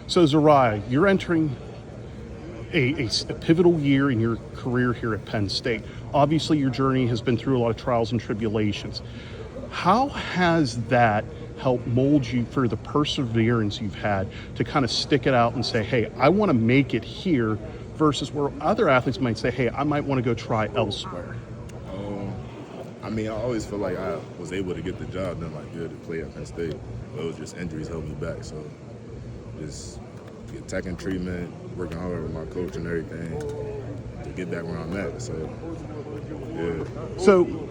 So, Zuriah, you're entering a pivotal year in your career here at Penn State. Obviously, your journey has been through a lot of trials and tribulations. How has that helped mold you for the perseverance you've had to kind of stick it out and say, hey, I want to make it here, versus where other athletes might say, hey, I might want to go try elsewhere? I always feel like I was able to get the job done like good to play at Penn State, but it was just injuries held me back. So just get taking treatment, working hard with my coach and everything to get back where I'm at. So yeah. So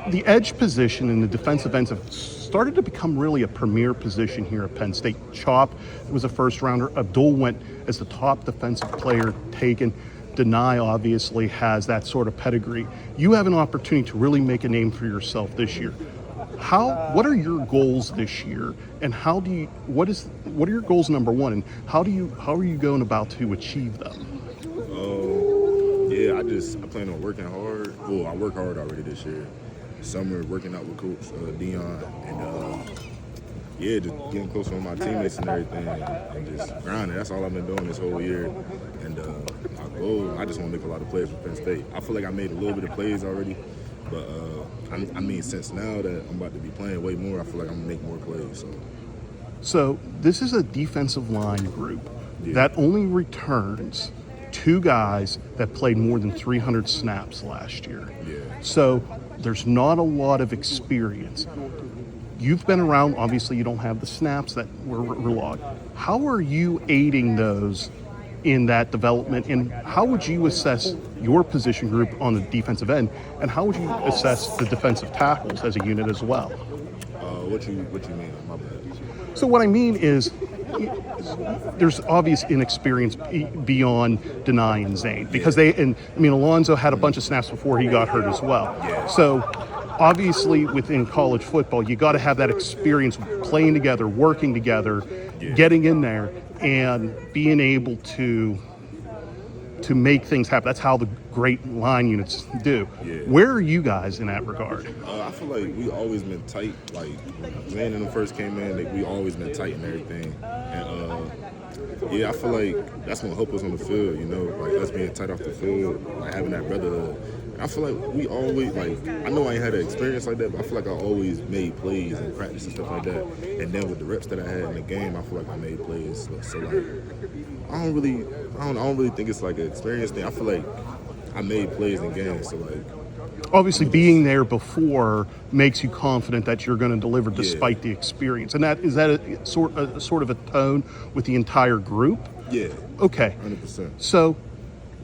the edge position in the defensive ends have started to become really a premier position here at Penn State. Chop was a first rounder. Abdul went as the top defensive player taken. Deny obviously has that sort of pedigree. You have an opportunity to really make a name for yourself this year. What are your goals this year, and what are your goals, number one, and how are you going about to achieve them? I plan on working hard. Well, I work hard already this year. Summer working out with Coach Dion, and just getting closer with my teammates and everything, and just grinding. That's all I've been doing this whole year. And my goal, I just want to make a lot of plays for Penn State. I feel like I made a little bit of plays already, but since now that I'm about to be playing way more, I feel like I'm gonna make more plays. So this is a defensive line group that only returns two guys that played more than 300 snaps last year. Yeah. So there's not a lot of experience. You've been around, obviously you don't have the snaps that were logged. How are you aiding those in that development, and how would you assess your position group on the defensive end, and how would you assess the defensive tackles as a unit as well? What you mean? My bad. So what I mean is, there's obvious inexperience beyond Deny and Zane, because Alonzo had a bunch of snaps before he got hurt as well. Yeah. So obviously within college football, you got to have that experience playing together, working together, getting in there, and being able to make things happen. That's how the great line units do. Yeah. Where are you guys in that regard? I feel like we always been tight. Like when Zane and them first came in, we always been tight and everything. And I feel like that's gonna help us on the field. Like us being tight off the field, like having that brotherhood. And I feel like we always I know I ain't had an experience like that, but I feel like I always made plays in practice and stuff like that. And then with the reps that I had in the game, I feel like I made plays. So I don't really think it's like an experience thing. I feel like I made plays in games. So obviously being there before makes you confident that you're going to deliver despite the experience. And is that a sort of a tone with the entire group? Yeah. Okay. 100%. So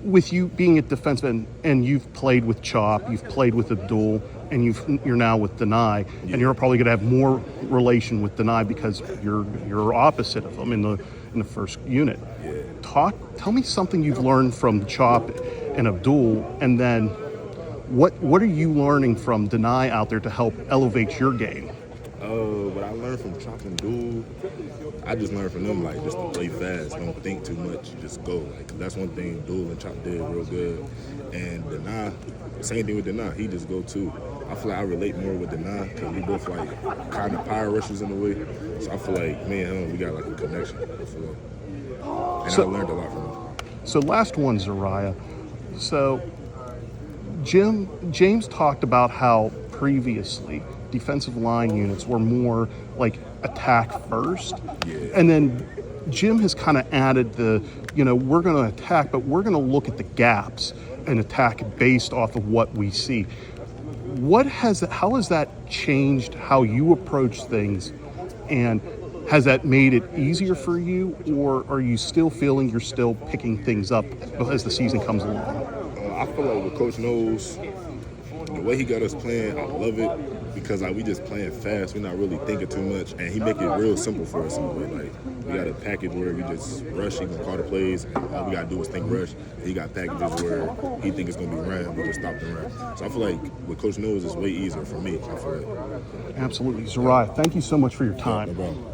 with you being at defensive end, and you've played with Chop, you've played with Abdul, and you're now with Deny, and you're probably going to have more relation with Deny because you're opposite of them in the first unit. Yeah. Tell me something you've learned from Chop and Abdul, and then what are you learning from Deny out there to help elevate your game? What I learned from Chop and Abdul, I just learned from them just to play fast, don't think too much, just go. That's one thing Abdul and Chop did real good. And Deny, same thing with Deny, he just go too. I feel like I relate more with Deny because we both kind of power rushers in a way. So I feel like me and him, we got a connection. And I learned a lot from him. So last one, Zuriah. So James talked about how previously defensive line units were more attack first. Yeah. And then Jim has kind of added we're going to attack, but we're going to look at the gaps and attack based off of what we see. How has that changed how you approach things, and has that made it easier for you, or are you still feeling you're still picking things up as the season comes along? I feel like what Coach knows, the way he got us playing, I love it because we just playing fast. We're not really thinking too much, and he make it real simple for us in a way. We got a package where we just rush, he gonna call the plays, and all we gotta do is think rush. He got packages where he think it's gonna be run, we just stop the run. So I feel like what Coach knows is way easier for me. I feel like. Absolutely. Zuriah, thank you so much for your time. No problem.